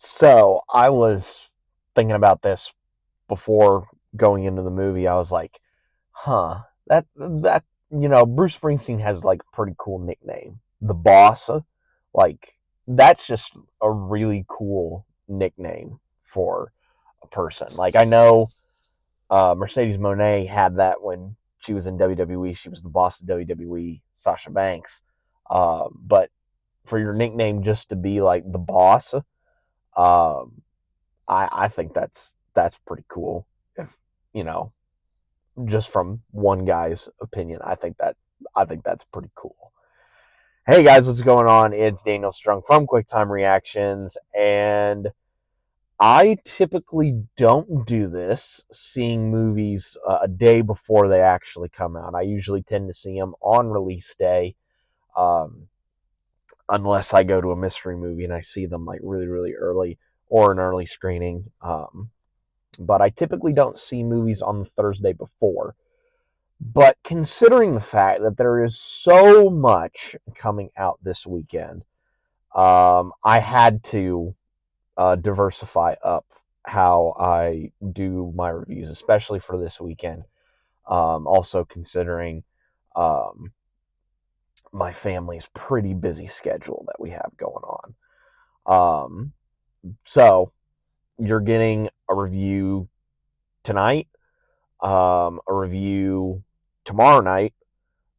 So I was thinking about this before going into the movie. I was like, huh, Bruce Springsteen has like a pretty cool nickname. The Boss. Like, that's just a really cool nickname for a person. Like, I know Mercedes Moné had that when she was in WWE. She was the boss of WWE, Sasha Banks. But for your nickname just to be like the boss, um, I think that's pretty cool. If you know, just from one guy's opinion, I think that's pretty cool. Hey guys, what's going on? It's Daniel Strong from QuickTime Reactions, and I typically don't do this, seeing movies a day before they actually come out. I usually tend to see them on release day, um, unless I go to a mystery movie and I see them like really, really early or an early screening. But I typically don't see movies on the Thursday before. But considering the fact that there is so much coming out this weekend, I had to diversify up how I do my reviews, especially for this weekend. Also considering um, my family's pretty busy schedule that we have going on. So you're getting a review tonight, a review tomorrow night,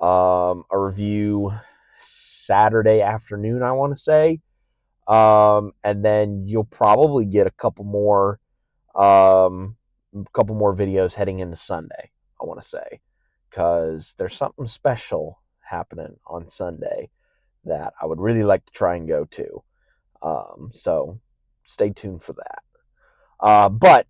a review Saturday afternoon, I want to say. And then you'll probably get a couple more videos heading into Sunday, I want to say, because there's something special happening on Sunday that I would really like to try and go to. So stay tuned for that. But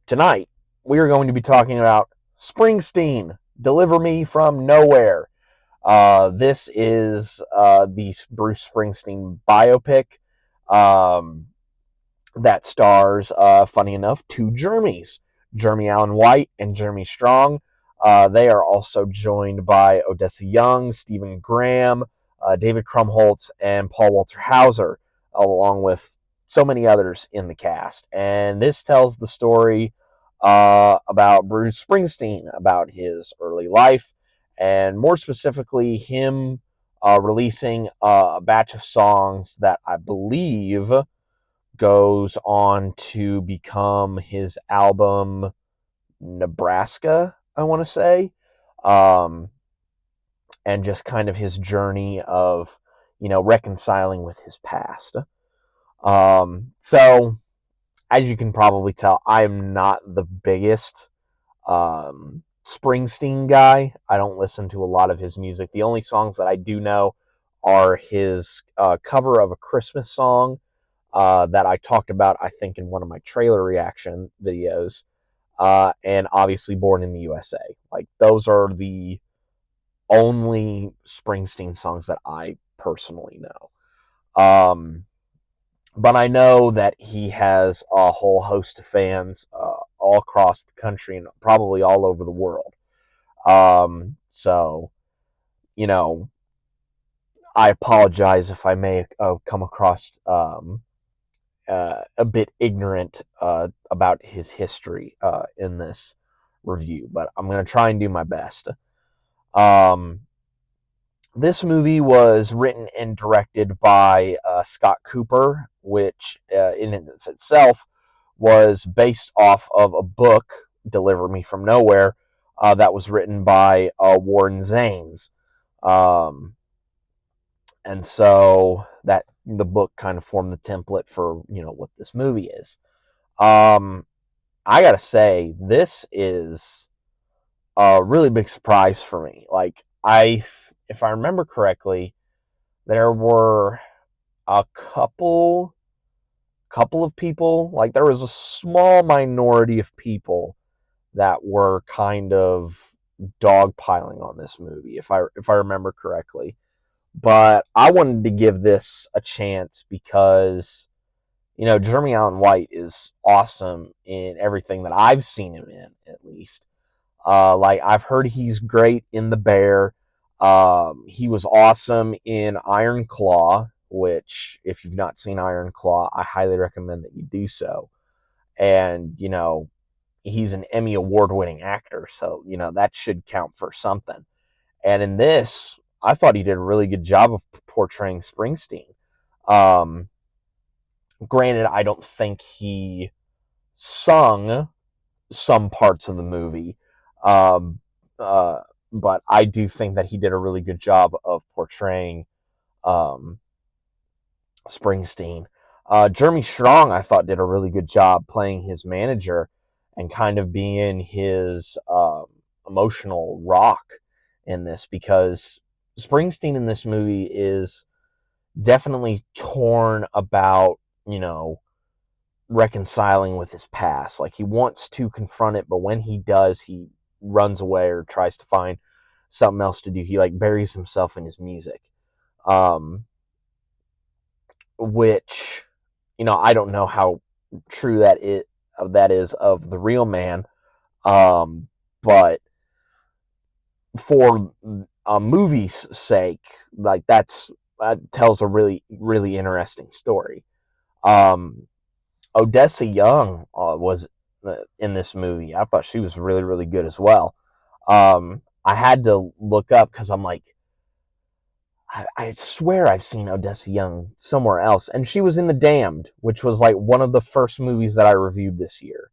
tonight, we are going to be talking about Springsteen, Deliver Me from Nowhere. This is the Bruce Springsteen biopic um, that stars, funny enough, two Jeremys, Jeremy Allen White and Jeremy Strong. They are also joined by Odessa Young, Stephen Graham, David Krumholtz, and Paul Walterhauser, along with so many others in the cast. And this tells the story about Bruce Springsteen, about his early life, and more specifically, him releasing a batch of songs that I believe goes on to become his album Nebraska, I want to say. Um, and just kind of his journey of, reconciling with his past. So, as you can probably tell, I am not the biggest Springsteen guy. I don't listen to a lot of his music. The only songs that I do know are his cover of a Christmas song that I talked about, I think, in one of my trailer reaction videos, and obviously Born in the USA. Like, those are the only Springsteen songs that I personally know. But I know that he has a whole host of fans all across the country and probably all over the world. So, you know, I apologize if I may come across a bit ignorant about his history in this review, but I'm going to try and do my best. Um, this movie was written and directed by Scott Cooper, which in itself was based off of a book, Deliver Me from Nowhere, that was written by Warren Zanes. And so that the book kind of formed the template for, what this movie is. I gotta say, this is a really big surprise for me. Like, if I remember correctly, there were a couple of people, like there was a small minority of people that were kind of dogpiling on this movie, if I remember correctly. But I wanted to give this a chance because, Jeremy Allen White is awesome in everything that I've seen him in, at least. Like, I've heard he's great in The Bear. He was awesome in Iron Claw, which if you've not seen Iron Claw, I highly recommend that you do so. And, he's an Emmy award-winning actor, so, that should count for something. And in this, I thought he did a really good job of portraying Springsteen. Um, Granted, I don't think he sung some parts of the movie, um, uh, but I do think that he did a really good job of portraying um, Springsteen. Jeremy Strong, I thought, did a really good job playing his manager and kind of being his emotional rock in this, because Springsteen in this movie is definitely torn about, reconciling with his past. Like, he wants to confront it, but when he does, he runs away or tries to find something else to do. He like buries himself in his music. Um, which, I don't know how true that is of the real man. But for a movie's sake, like that tells a really, really interesting story. Odessa Young was in this movie. I thought she was really, really good as well. I had to look up because I'm like, I swear I've seen Odessa Young somewhere else, and she was in The Damned, which was like one of the first movies that I reviewed this year.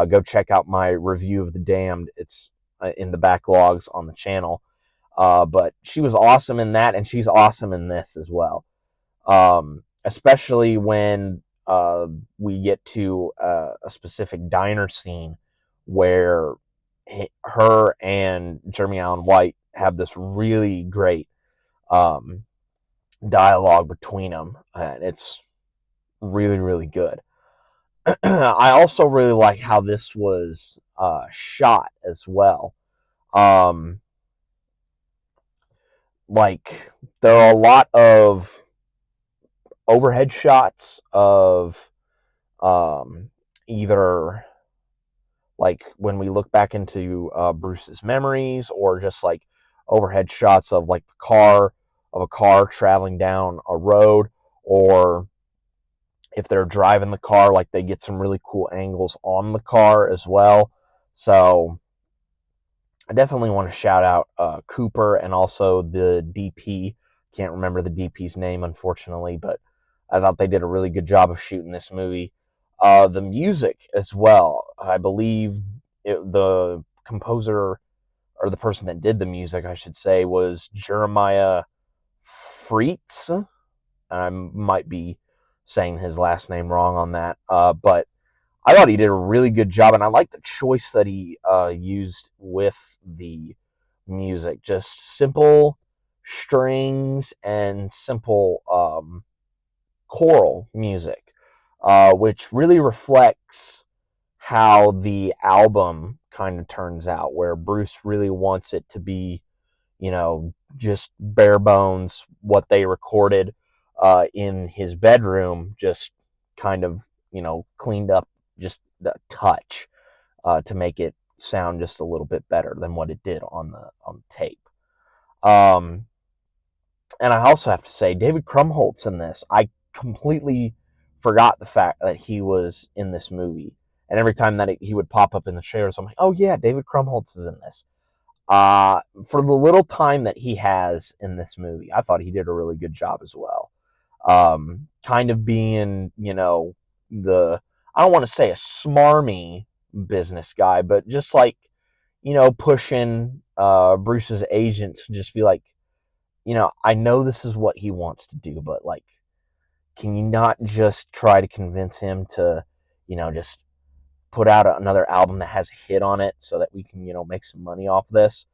Go check out my review of The Damned. It's in the backlogs on the channel. But she was awesome in that, and she's awesome in this as well. Especially when we get to a specific diner scene where her and Jeremy Allen White have this really great dialogue between them, and it's really, really good. I also really like how this was shot as well. Like, there are a lot of overhead shots of either like when we look back into Bruce's memories, or just like overhead shots of like a car traveling down a road, or if they're driving the car, like they get some really cool angles on the car as well. So I definitely want to shout out Cooper and also the DP. Can't remember the DP's name, unfortunately, but I thought they did a really good job of shooting this movie. The music as well. I believe the composer, or the person that did the music, I should say, was Jeremiah Freitz. I might be saying his last name wrong on that, but I thought he did a really good job, and I like the choice that he used with the music. Just simple strings and simple choral music, which really reflects how the album kind of turns out, where Bruce really wants it to be, just bare bones, what they recorded in his bedroom, just kind of, cleaned up just a touch to make it sound just a little bit better than what it did on the tape. And I also have to say, David Krumholtz in this, I completely forgot the fact that he was in this movie. And every time that he would pop up in the trailers, I'm like, oh yeah, David Krumholtz is in this. For the little time that he has in this movie, I thought he did a really good job as well. Kind of being, I don't want to say a smarmy business guy, but just like, pushing Bruce's agent to just be like, I know this is what he wants to do, but like, can you not just try to convince him to, just put out another album that has a hit on it so that we can, make some money off this?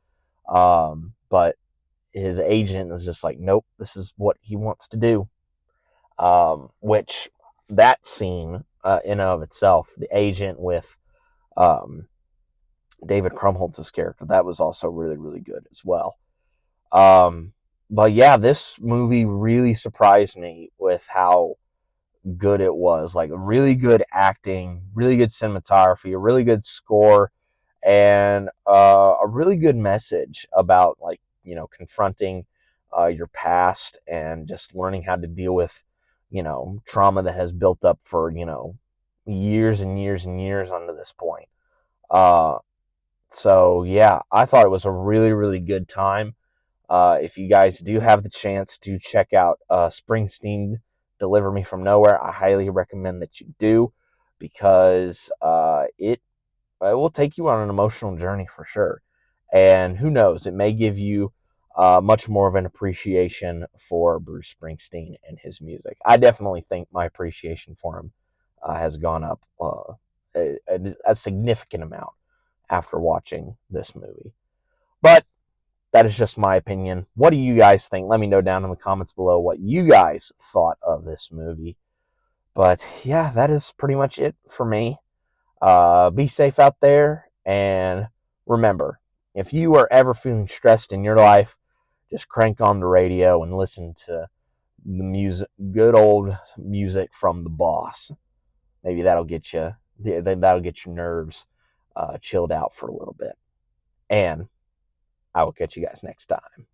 But his agent is just like, nope, this is what he wants to do. Which that scene in and of itself, the agent with David Krumholtz's character, that was also really, really good as well. But yeah, this movie really surprised me with how good it was. Like, really good acting, really good cinematography, a really good score, and a really good message about, like, confronting your past, and just learning how to deal with, trauma that has built up for, years and years and years onto this point. Uh, so yeah, I thought it was a really, really good time. If you guys do have the chance to check out Springsteen, Deliver Me From Nowhere, I highly recommend that you do, because it will take you on an emotional journey for sure. And who knows, it may give you much more of an appreciation for Bruce Springsteen and his music. I definitely think my appreciation for him has gone up a significant amount after watching this movie. But that is just my opinion. What do you guys think? Let me know down in the comments below what you guys thought of this movie. But yeah, that is pretty much it for me. Be safe out there, and remember, if you are ever feeling stressed in your life, just crank on the radio and listen to the music, good old music from the boss. Maybe that'll get you, that'll get your nerves chilled out for a little bit. And I will catch you guys next time.